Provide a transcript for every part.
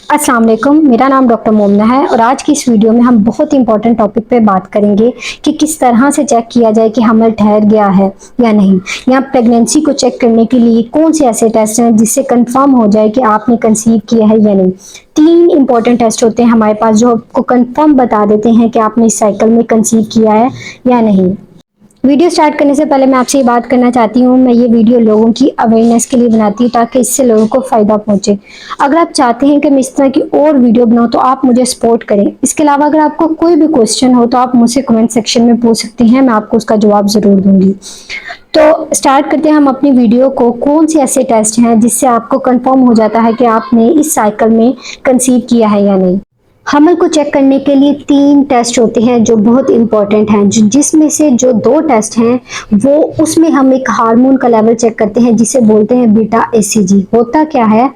अस्सलाम वालेकुम, मेरा नाम डॉक्टर मोमना है और आज की इस वीडियो में हम बहुत इंपॉर्टेंट टॉपिक पे बात करेंगे कि किस तरह से चेक किया जाए कि हमल ठहर गया है या नहीं, या प्रेगनेंसी को चेक करने के लिए कौन से ऐसे टेस्ट हैं जिससे कंफर्म हो जाए कि आपने कंसीव किया है या नहीं। 3 इंपॉर्टेंट टेस्ट होते हैं हमारे पास जो आपको कंफर्म बता देते हैं कि आपने इस साइकिल में कंसीव किया है या नहीं। वीडियो स्टार्ट करने से पहले मैं आपसे ये बात करना चाहती हूँ, मैं ये वीडियो लोगों की अवेयरनेस के लिए बनाती हूँ ताकि इससे लोगों को फ़ायदा पहुँचे। अगर आप चाहते हैं कि मैं इस तरह की और वीडियो बनाऊँ तो आप मुझे सपोर्ट करें। इसके अलावा अगर आपको कोई भी क्वेश्चन हो तो आप मुझसे कमेंट सेक्शन में पूछ सकती हैं, मैं आपको उसका जवाब ज़रूर दूंगी। तो स्टार्ट करते हैं हम अपनी वीडियो को। कौन से ऐसे टेस्ट हैं जिससे आपको कंफर्म हो जाता है कि आपने इस साइकिल में कंसीव किया है या नहीं। हमल को चेक करने के लिए 3 टेस्ट होते हैं जो बहुत इंपॉर्टेंट हैं, जिसमें से जो 2 टेस्ट हैं वो उसमें हम एक हार्मोन का लेवल चेक करते हैं जिसे बोलते हैं बीटा एचसीजी। होता क्या है,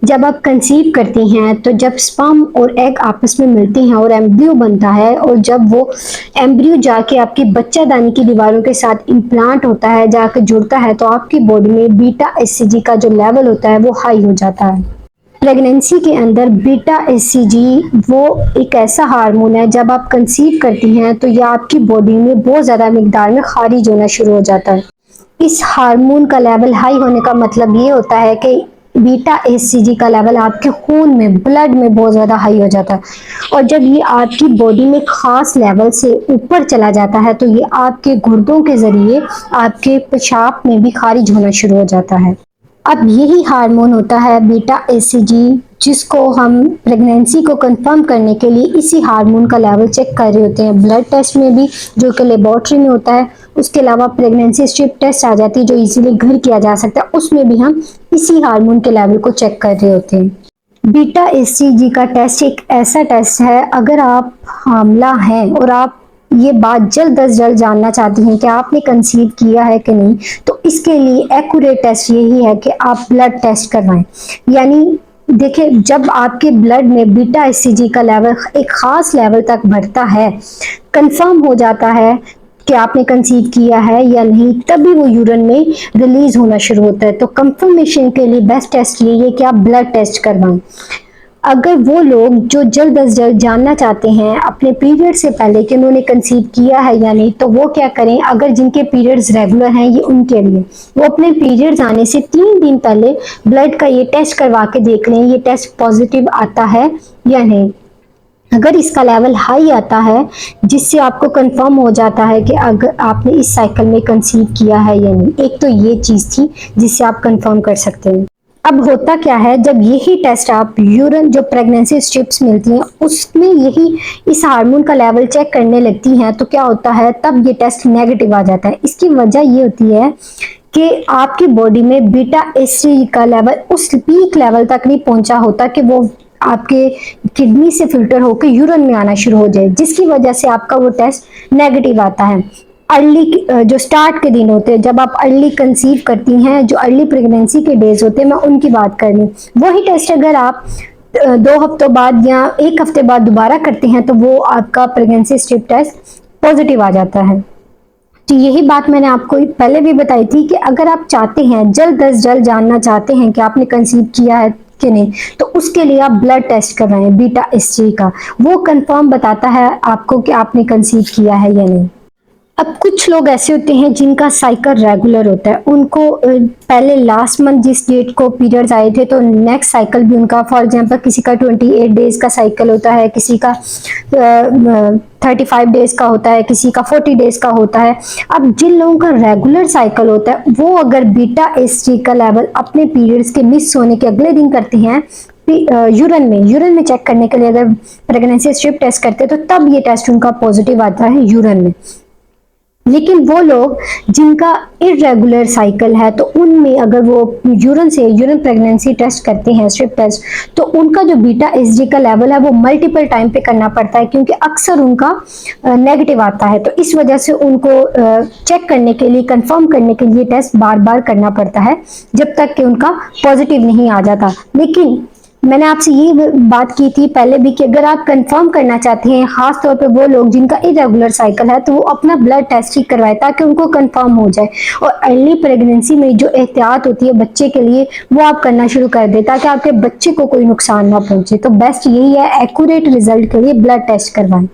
जब आप कंसीव करती हैं तो जब स्पर्म और एग आपस में मिलते हैं और एम्ब्रियो बनता है, और जब वो एम्ब्रियो जाके आपकी बच्चादानी की दीवारों के साथ इम्प्लांट होता है, जाके जुड़ता है, तो आपकी बॉडी में बीटा एचसीजी का जो लेवल होता है वो हाई हो जाता है। प्रेगनेंसी के अंदर बीटा एचसीजी वो एक ऐसा हार्मोन है, जब आप कंसीव करती हैं तो यह आपकी बॉडी में बहुत ज़्यादा मिकदार में खारिज होना शुरू हो जाता है। इस हार्मोन का लेवल हाई होने का मतलब ये होता है कि बीटा एचसीजी का लेवल आपके खून में, ब्लड में बहुत ज़्यादा हाई हो जाता है, और जब ये आपकी बॉडी में खास लेवल से ऊपर चला जाता है तो ये आपके गुर्दों के ज़रिए आपके पेशाब में भी खारिज होना शुरू हो जाता है। अब यही हार्मोन होता है बीटा एचसीजी, जिसको हम प्रेगनेंसी को कंफर्म करने के लिए इसी हार्मोन का लेवल चेक कर रहे होते हैं ब्लड टेस्ट में भी, जो कि लेबोरेटरी में होता है। उसके अलावा प्रेगनेंसी स्ट्रिप टेस्ट आ जाती है जो इजीली घर किया जा सकता है, उसमें भी हम इसी हार्मोन के लेवल को चेक कर रहे होते हैं। बीटा एचसीजी का टेस्ट एक ऐसा टेस्ट है, अगर आप हामला हैं और आप ये बात जल्द अज जल्द जानना चाहती हैं कि आपने कंसीव किया है कि नहीं, तो इसके लिए एक्यूरेट टेस्ट यही है कि आप ब्लड टेस्ट करवाएं। यानी देखिए, जब आपके ब्लड में बीटा एचसीजी का लेवल एक खास लेवल तक बढ़ता है, कंफर्म हो जाता है कि आपने कंसीव किया है या नहीं, तभी वो यूरिन में रिलीज होना शुरू होता है। तो कंफर्मेशन के लिए बेस्ट टेस्ट यही है कि आप ब्लड टेस्ट करवाएं। अगर वो लोग जो जल्द अज जल्द जानना चाहते हैं अपने पीरियड से पहले कि उन्होंने कंसीव किया है या नहीं, तो वो क्या करें, अगर जिनके पीरियड्स रेगुलर हैं, ये उनके लिए वो अपने पीरियड्स आने से 3 दिन पहले ब्लड का ये टेस्ट करवा के देख लें ये टेस्ट पॉजिटिव आता है या नहीं। अगर इसका लेवल हाई आता है, जिससे आपको कंफर्म हो जाता है कि अगर आपने इस साइकिल में कंसीव किया है या नहीं। एक तो ये चीज़ थी जिससे आप कंफर्म कर सकते हैं। अब होता क्या है, जब यही टेस्ट आप यूरिन जो प्रेगनेंसी स्ट्रिप्स मिलती हैं उसमें यही इस हार्मोन का लेवल चेक करने लगती हैं, तो क्या होता है, तब ये टेस्ट नेगेटिव आ जाता है। इसकी वजह ये होती है कि आपकी बॉडी में बीटा एचसीजी का लेवल उस पीक लेवल तक नहीं पहुंचा होता कि वो आपके किडनी से फिल्टर होकर यूरिन में आना शुरू हो जाए, जिसकी वजह से आपका वो टेस्ट नेगेटिव आता है। अर्ली जो स्टार्ट के दिन होते हैं, जब आप अर्ली कंसीव करती हैं, जो अर्ली प्रेगनेंसी के डेज होते हैं, मैं उनकी बात कर रही हूँ। वही टेस्ट अगर आप 2 हफ्तों बाद या 1 हफ्ते बाद दोबारा करते हैं तो वो आपका प्रेगनेंसी स्ट्रिप टेस्ट पॉजिटिव आ जाता है। तो यही बात मैंने आपको पहले भी बताई थी कि अगर आप चाहते हैं, जल्द अज जल्द जानना चाहते हैं कि आपने कंसीव किया है कि नहीं, तो उसके लिए आप ब्लड टेस्ट करवाएं बीटा एचसीजी का। वो कंफर्म बताता है आपको कि आपने कंसीव किया है या नहीं। अब कुछ लोग ऐसे होते हैं जिनका साइकिल रेगुलर होता है, उनको पहले लास्ट मंथ जिस डेट को पीरियड्स आए थे तो नेक्स्ट साइकिल भी उनका, फॉर एग्जांपल किसी का 28 डेज का साइकिल होता है, किसी का 35 डेज का होता है, किसी का 40 डेज का होता है। अब जिन लोगों का रेगुलर साइकिल होता है वो अगर बीटा एचसीजी का लेवल अपने पीरियड्स के मिस होने के अगले दिन करते हैं, यूरिन में चेक करने के लिए अगर प्रेगनेंसी स्ट्रिप टेस्ट करते हैं, तो तब ये टेस्ट उनका पॉजिटिव आता है यूरिन में। लेकिन वो लोग जिनका इरेगुलर साइकिल है, तो उनमें अगर वो यूरिन प्रेगनेंसी टेस्ट करते हैं, स्ट्रिप टेस्ट, तो उनका जो बीटा एचसीजी का लेवल है वो मल्टीपल टाइम पे करना पड़ता है, क्योंकि अक्सर उनका नेगेटिव आता है। तो इस वजह से उनको चेक करने के लिए, कंफर्म करने के लिए टेस्ट बार बार करना पड़ता है, जब तक कि उनका पॉजिटिव नहीं आ जाता। लेकिन मैंने आपसे ये बात की थी पहले भी कि अगर आप कंफर्म करना चाहते हैं, खास तौर पे वो लोग जिनका इरेगुलर साइकिल है, तो वो अपना ब्लड टेस्ट ही करवाए ताकि उनको कंफर्म हो जाए। और अर्ली प्रेगनेंसी में जो एहतियात होती है बच्चे के लिए, वो आप करना शुरू कर दें ताकि आपके बच्चे को कोई नुकसान ना पहुंचे। तो बेस्ट यही है, एक्यूरेट रिजल्ट के लिए ब्लड टेस्ट करवाएं।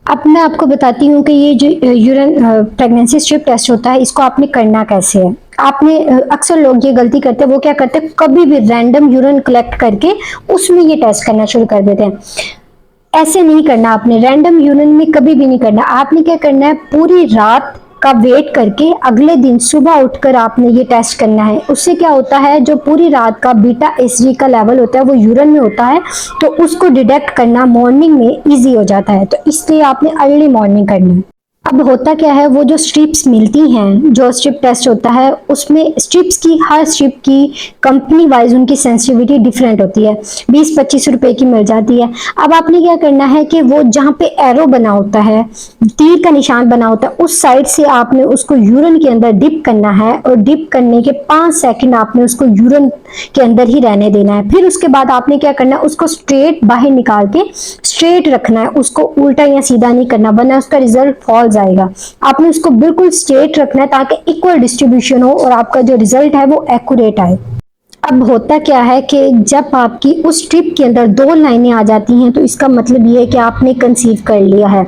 अब मैं आपको बताती हूँ कि ये जो यूरिन प्रेगनेंसी स्ट्रिप टेस्ट होता है, इसको आपने करना कैसे है। आपने अक्सर लोग ये गलती करते हैं, वो क्या करते हैं, कभी भी रैंडम यूरिन कलेक्ट करके उसमें ये टेस्ट करना शुरू कर देते हैं। ऐसे नहीं करना, आपने रैंडम यूरिन में कभी भी नहीं करना। आपने क्या करना है, पूरी रात का वेट करके अगले दिन सुबह उठकर आपने ये टेस्ट करना है। उससे क्या होता है, जो पूरी रात का बीटा एसजी का लेवल होता है वो यूरिन में होता है, तो उसको डिटेक्ट करना मॉर्निंग में इजी हो जाता है। तो इसलिए आपने अर्ली मॉर्निंग करना है। अब होता क्या है, वो जो स्ट्रिप्स मिलती हैं, जो स्ट्रिप टेस्ट होता है उसमें स्ट्रिप्स की, हर स्ट्रिप की कंपनी वाइज उनकी सेंसिटिविटी डिफरेंट होती है। 20-25 रुपए की मिल जाती है। अब आपने क्या करना है कि वो जहाँ पे एरो बना होता है, तीर का निशान बना होता है, उस साइड से आपने उसको यूरिन के अंदर डिप करना है, और डिप करने के 5 सेकंड आपने उसको यूरिन के अंदर ही रहने देना है। फिर उसके बाद आपने क्या करना है, उसको स्ट्रेट बाहर निकाल के स्ट्रेट रखना है, उसको उल्टा या सीधा नहीं करना, वरना उसका रिजल्ट फॉल जाएगा। आपने उसको बिल्कुल स्ट्रेट रखना है ताकि इक्वल डिस्ट्रीब्यूशन हो और आपका जो रिजल्ट है वो एक्यूरेट आए। अब होता क्या है कि जब आपकी उस स्ट्रिप के अंदर 2 लाइनें आ जाती हैं, तो इसका मतलब ये है कि आपने कंसीव कर लिया है।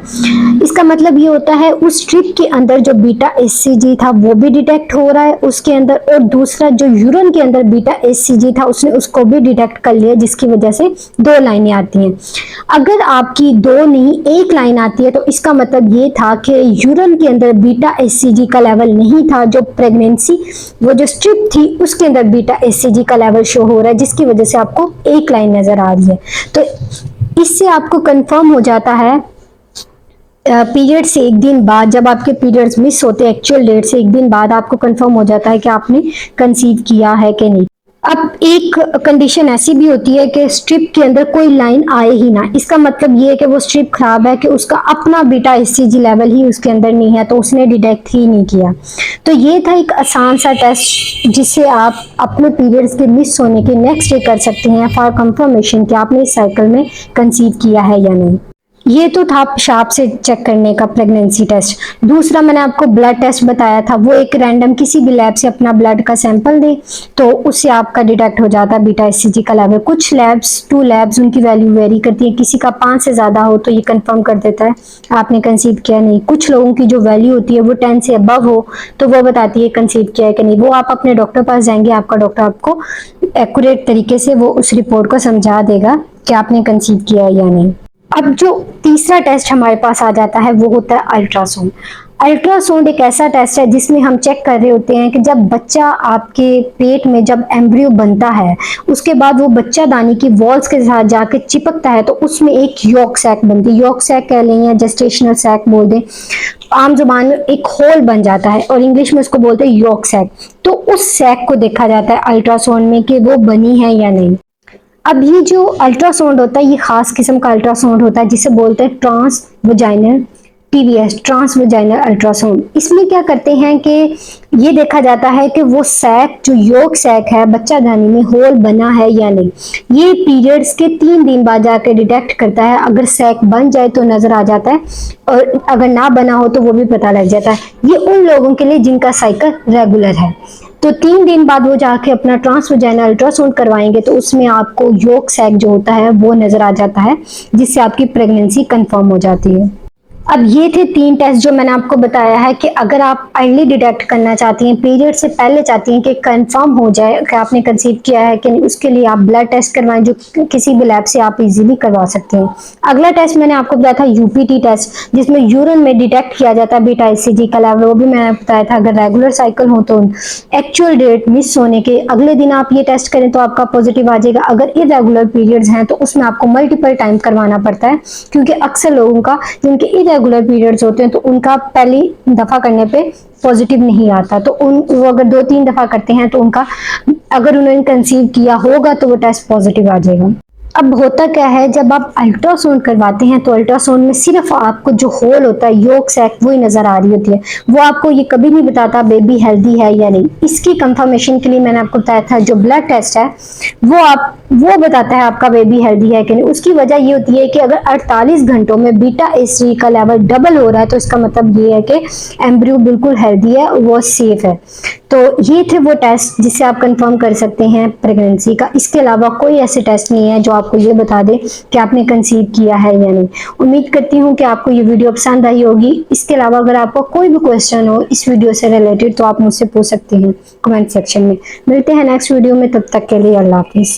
इसका मतलब ये होता है उस स्ट्रिप के अंदर जो बीटा एचसीजी था वो भी डिटेक्ट हो रहा है उसके अंदर, और दूसरा जो यूरिन के अंदर बीटा एचसीजी था उसने उसको भी डिटेक्ट कर लिया, जिसकी वजह से 2 लाइनें आती हैं। अगर आपकी 2 नहीं 1 लाइन आती है, तो इसका मतलब ये था कि यूरिन के अंदर बीटा एचसीजी का लेवल नहीं था, जो प्रेगनेंसी वो जो स्ट्रिप थी उसके अंदर बीटा एचसीजी का लेवल शो हो रहा है, जिसकी वजह से आपको 1 लाइन नजर आ रही है। तो इससे आपको कंफर्म हो जाता है पीरियड से 1 दिन बाद, जब आपके पीरियड्स मिस होते हैं एक्चुअल डेट से 1 दिन बाद, आपको कंफर्म हो जाता है कि आपने कंसीव किया है कि नहीं। अब एक कंडीशन ऐसी भी होती है कि स्ट्रिप के अंदर कोई लाइन आए ही ना। इसका मतलब ये है कि वो स्ट्रिप खराब है, कि उसका अपना बीटा एचसीजी लेवल ही उसके अंदर नहीं है, तो उसने डिटेक्ट ही नहीं किया। तो ये था एक आसान सा टेस्ट जिससे आप अपने पीरियड्स के मिस होने के नेक्स्ट डे कर सकते हैं फॉर कंफर्मेशन कि आपने इस साइकिल में कंसीव किया है या नहीं। ये तो था पेशाब से चेक करने का प्रेगनेंसी टेस्ट। दूसरा मैंने आपको ब्लड टेस्ट बताया था, वो एक रैंडम किसी भी लैब से अपना ब्लड का सैंपल दे, तो उससे आपका डिटेक्ट हो जाता है बीटा एचसीजी का लेवल। कुछ लैब्स, 2 लैब्स, उनकी वैल्यू वेरी करती है, किसी का 5 से ज्यादा हो तो ये कंफर्म कर देता है आपने कंसीव किया नहीं। कुछ लोगों की जो वैल्यू होती है वो 10 से अबव हो तो वो बताती है कंसीव किया है कि नहीं। वो आप अपने डॉक्टर पास जाएंगे, आपका डॉक्टर आपको एक्यूरेट तरीके से वो उस रिपोर्ट को समझा देगा कि आपने कंसीव किया है या नहीं। अब जो तीसरा टेस्ट हमारे पास आ जाता है वो होता है अल्ट्रासाउंड। अल्ट्रासाउंड एक ऐसा टेस्ट है जिसमें हम चेक कर रहे होते हैं कि जब बच्चा आपके पेट में, जब एम्ब्रियो बनता है, उसके बाद वो बच्चा दानी की वॉल्स के साथ जाके चिपकता है, तो उसमें एक यॉक सैक बनती है। यॉक सैक कह लें या जेस्टेशनल सैक बोल दें, आम जुबान में एक होल बन जाता है और इंग्लिश में उसको बोलते हैं यॉक सैक। तो उस सैक को देखा जाता है अल्ट्रासाउंड में कि वो बनी है या नहीं। अब ये जो अल्ट्रासाउंड होता है, ये खास किस्म का अल्ट्रासाउंड होता है जिसे बोलते हैं trans vaginal TVS, trans vaginal ultrasound. इसमें क्या करते हैं कि ये देखा जाता है कि वो सैक, जो योक सैक है, बच्चा दानी में होल बना है या नहीं। ये पीरियड्स के 3 दिन बाद जाकर डिटेक्ट करता है। अगर सैक बन जाए तो नजर आ जाता है, और अगर ना बना हो तो वो भी पता लग जाता है। ये उन लोगों के लिए जिनका साइकिल रेगुलर है। तो 3 दिन बाद वो जाके अपना ट्रांसवजाइनल अल्ट्रासाउंड करवाएंगे, तो उसमें आपको योक सैक जो होता है वो नजर आ जाता है, जिससे आपकी प्रेगनेंसी कंफर्म हो जाती है। अब ये थे 3 टेस्ट जो मैंने आपको बताया है कि अगर आप अर्ली डिटेक्ट करना चाहती हैं, पीरियड से पहले चाहती हैं कि कंफर्म हो जाए कि आपने कंसीव किया है कि नहीं, उसके लिए आप ब्लड टेस्ट करवाएं, जो किसी भी लैब से आप इजीली करवा सकते हैं। अगला टेस्ट मैंने आपको बताया था यूपीटी टेस्ट, जिसमें यूरिन में डिटेक्ट किया जाता है बीटा एचसीजी का लेवल। वो भी मैंने बताया था अगर रेगुलर साइकिल हो तो एक्चुअल डेट मिस होने के अगले दिन आप ये टेस्ट करें तो आपका पॉजिटिव आ जाएगा। अगर इरेगुलर पीरियड्स हैं तो उसमें आपको मल्टीपल टाइम करवाना पड़ता है, क्योंकि अक्सर लोगों का जिनके रेगुलर पीरियड्स होते हैं तो उनका पहली दफा करने पे पॉजिटिव नहीं आता। तो वो अगर 2-3 दफा करते हैं तो उनका, अगर उन्होंने कंसीव किया होगा तो वो टेस्ट पॉजिटिव आ जाएगा। अब होता क्या है, जब आप अल्ट्रासाउंड करवाते हैं तो अल्ट्रासाउंड में सिर्फ आपको जो होल होता है, योक सैक, वही नजर आ रही होती है। वो आपको ये कभी नहीं बताता बेबी हेल्दी है या नहीं। इसकी कंफर्मेशन के लिए मैंने आपको बताया था जो ब्लड टेस्ट है वो बताता है आपका बेबी हेल्दी है कि नहीं। उसकी वजह ये होती है कि अगर 48 घंटों में बीटा एच3 का लेवल डबल हो रहा है तो इसका मतलब ये है कि एम्ब्रियो बिल्कुल हेल्दी है, वो सेफ है। तो ये थे वो टेस्ट जिससे आप कंफर्म कर सकते हैं प्रेगनेंसी का। इसके अलावा कोई ऐसे टेस्ट नहीं है जो आपको ये बता दे कि आपने कंसीव किया है या नहीं। उम्मीद करती हूँ कि आपको ये वीडियो पसंद आई होगी। इसके अलावा अगर आपको कोई भी क्वेश्चन हो इस वीडियो से रिलेटेड तो आप मुझसे पूछ सकते हैं कमेंट सेक्शन में। मिलते हैं नेक्स्ट वीडियो में, तब तक के लिए अल्लाह हाफिज।